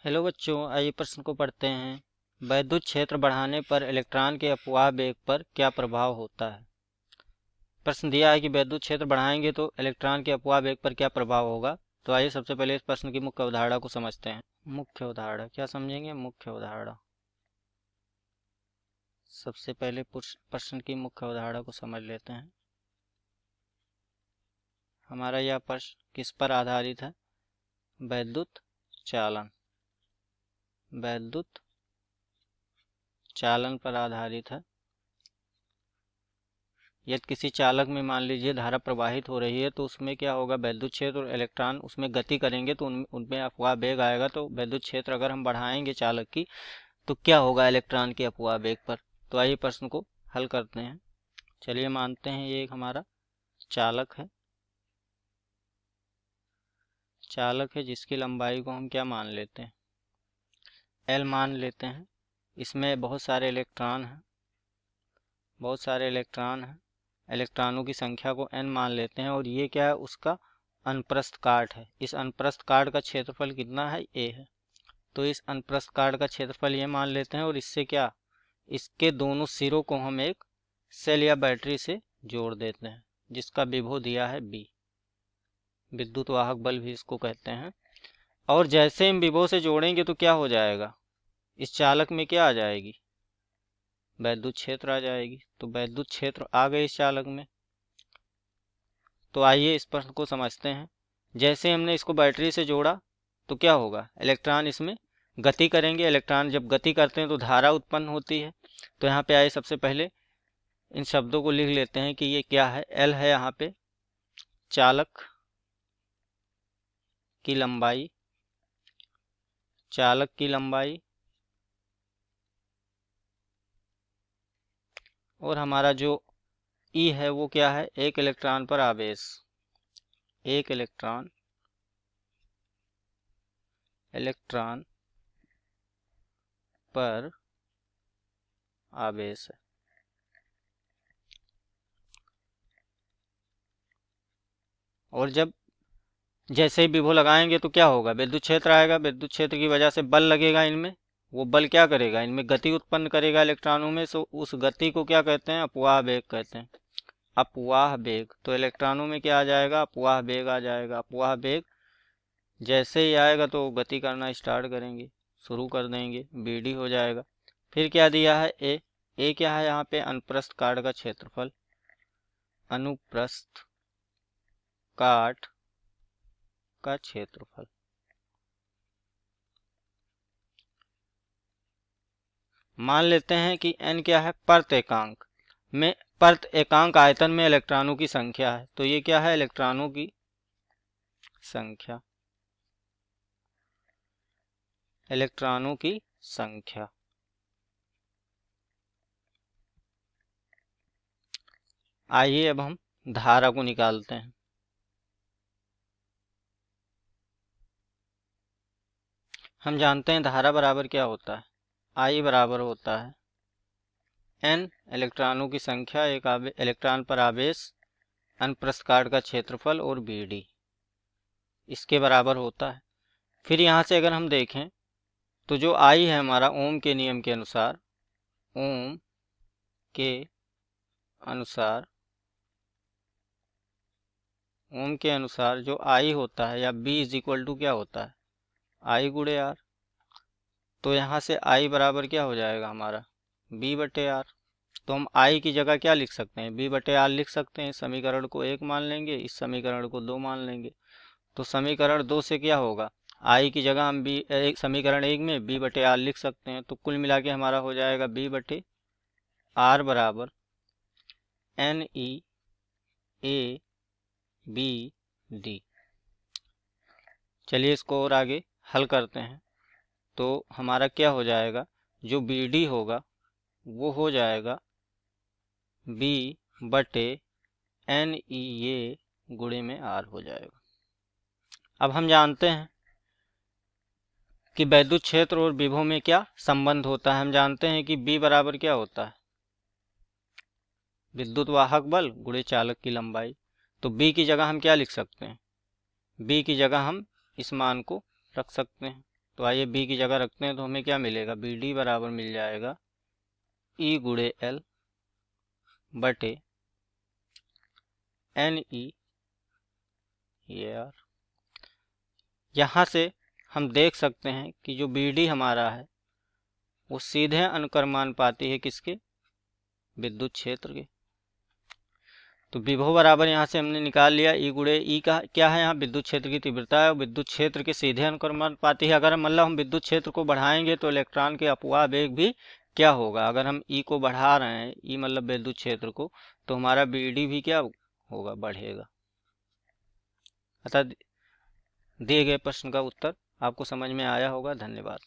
Hello बच्चों, आइए प्रश्न को पढ़ते हैं। वैद्युत क्षेत्र बढ़ाने पर इलेक्ट्रॉन के अपवाह वेग पर क्या प्रभाव होता है। प्रश्न दिया है कि वैद्युत क्षेत्र बढ़ाएंगे तो इलेक्ट्रॉन के अपवाह वेग पर क्या प्रभाव होगा। तो आइए सबसे पहले इस प्रश्न की मुख्य अवधारणा को समझते हैं। मुख्य अवधारणा क्या समझेंगे? मुख्य अवधारणा। सबसे पहले प्रश्न की मुख्य अवधारणा को समझ लेते हैं। हमारा यह प्रश्न किस पर आधारित है? वैद्युत चालन। वैद्युत चालन पर आधारित है। यदि किसी चालक में मान लीजिए धारा प्रवाहित हो रही है तो उसमें क्या होगा, वैद्युत क्षेत्र और इलेक्ट्रॉन उसमें गति करेंगे तो उनमें अपवाह वेग आएगा। तो वैद्युत क्षेत्र अगर हम बढ़ाएंगे चालक की तो क्या होगा इलेक्ट्रॉन के अपवाह वेग पर। तो आइए प्रश्न को हल करते हैं। चलिए मानते हैं ये एक हमारा चालक है। चालक है जिसकी लंबाई को हम क्या मान लेते हैं? L मान लेते हैं। इसमें बहुत सारे इलेक्ट्रॉन हैं। बहुत सारे इलेक्ट्रॉन हैं। इलेक्ट्रॉनों की संख्या को n मान लेते हैं और ये क्या है, उसका अनुप्रस्थ काट है। इस अनुप्रस्थ काट का क्षेत्रफल कितना है? a है। तो इस अनुप्रस्थ काट का क्षेत्रफल ये मान लेते हैं और इससे क्या, इसके दोनों सिरों को हम एक सेल या बैटरी से जोड़ देते हैं जिसका विभव दिया है b। विद्युत वाहक बल भी इसको कहते हैं। और जैसे हम विभव से जोड़ेंगे तो क्या हो जाएगा, इस चालक में क्या आ जाएगी? वैद्युत क्षेत्र आ जाएगी। तो वैद्युत क्षेत्र आ गए इस चालक में। तो आइए इस प्रश्न को समझते हैं। जैसे हमने इसको बैटरी से जोड़ा तो क्या होगा, इलेक्ट्रॉन इसमें गति करेंगे। इलेक्ट्रॉन जब गति करते हैं तो धारा उत्पन्न होती है। तो यहाँ पे आइए सबसे पहले इन शब्दों को लिख लेते हैं कि ये क्या है। L है यहाँ पे चालक की लंबाई। चालक की लंबाई और हमारा जो E है वो क्या है, एक इलेक्ट्रॉन पर आवेश। एक इलेक्ट्रॉन पर आवेश है। और जब जैसे ही विभव लगाएंगे तो क्या होगा, विद्युत क्षेत्र आएगा। विद्युत क्षेत्र की वजह से बल लगेगा इनमें। वो बल क्या करेगा, इनमें गति उत्पन्न करेगा इलेक्ट्रॉनों में। सो उस गति को क्या कहते हैं, अपवाह वेग कहते हैं। अपवाह वेग। तो इलेक्ट्रॉनों में क्या आ जाएगा, अपवाह वेग आ जाएगा। अपवाह वेग जैसे ही आएगा तो गति करना स्टार्ट करेंगे, शुरू कर देंगे, BD हो जाएगा। फिर क्या दिया है, ए क्या है यहाँ पे, अनुप्रस्थ काट का क्षेत्रफल। अनुप्रस्थ काट का क्षेत्रफल। मान लेते हैं कि n क्या है, परत एकांक में, परत एकांक आयतन में इलेक्ट्रॉनों की संख्या है। तो ये क्या है, इलेक्ट्रॉनों की संख्या। इलेक्ट्रॉनों की संख्या। आइए अब हम धारा को निकालते हैं। हम जानते हैं धारा बराबर क्या होता है, I बराबर होता है n इलेक्ट्रॉनों की संख्या, एक इलेक्ट्रॉन पर आवेश, अनुप्रस्थ काट का क्षेत्रफल और BD इसके बराबर होता है। फिर यहाँ से अगर हम देखें तो जो I है हमारा, ओम के नियम के अनुसार, ओम के अनुसार, ओम के अनुसार जो I होता है या B इज इक्वल टू क्या होता है, I गुणे R। तो यहाँ से I बराबर क्या हो जाएगा हमारा, B बटे R। तो हम I की जगह क्या लिख सकते हैं, B बटे R लिख सकते हैं। इस समीकरण को 1 मान लेंगे, इस समीकरण को 2 मान लेंगे। तो समीकरण 2 से क्या होगा, I की जगह हम समीकरण 1 में B बटे R लिख सकते हैं। तो कुल मिला के हमारा हो जाएगा B बटे R बराबर NeABD। चलिए इसको और आगे हल करते हैं। तो हमारा क्या हो जाएगा, जो BD होगा वो हो जाएगा B बटे NeA गुणे में R हो जाएगा। अब हम जानते हैं कि वैद्युत क्षेत्र और विभव में क्या संबंध होता है। हम जानते हैं कि B बराबर क्या होता है, विद्युत वाहक बल गुणे चालक की लंबाई। तो B की जगह हम क्या लिख सकते हैं, B की जगह हम इस मान को रख सकते हैं। तो आइए बी की जगह रखते हैं, तो हमें क्या मिलेगा, बी डी बराबर मिल जाएगा ई गुणे एल बटे एन ई ए आर। यहाँ से हम देख सकते हैं कि जो बी डी हमारा है वो सीधे अनुक्रमानुपाती है किसके, विद्युत क्षेत्र के। तो विभव बराबर यहाँ से हमने निकाल लिया ई गुणे ई का क्या है, यहाँ विद्युत क्षेत्र की तीव्रता है, और विद्युत क्षेत्र के सीधे अनुक्रमानुपाती है। अगर मतलब हम विद्युत क्षेत्र को बढ़ाएंगे तो इलेक्ट्रॉन के अपवाह वेग भी क्या होगा, अगर हम ई को बढ़ा रहे हैं, ई मतलब विद्युत क्षेत्र को, तो हमारा बी डी भी क्या होगा, बढ़ेगा। अतः दिए गए प्रश्न का उत्तर आपको समझ में आया होगा। धन्यवाद।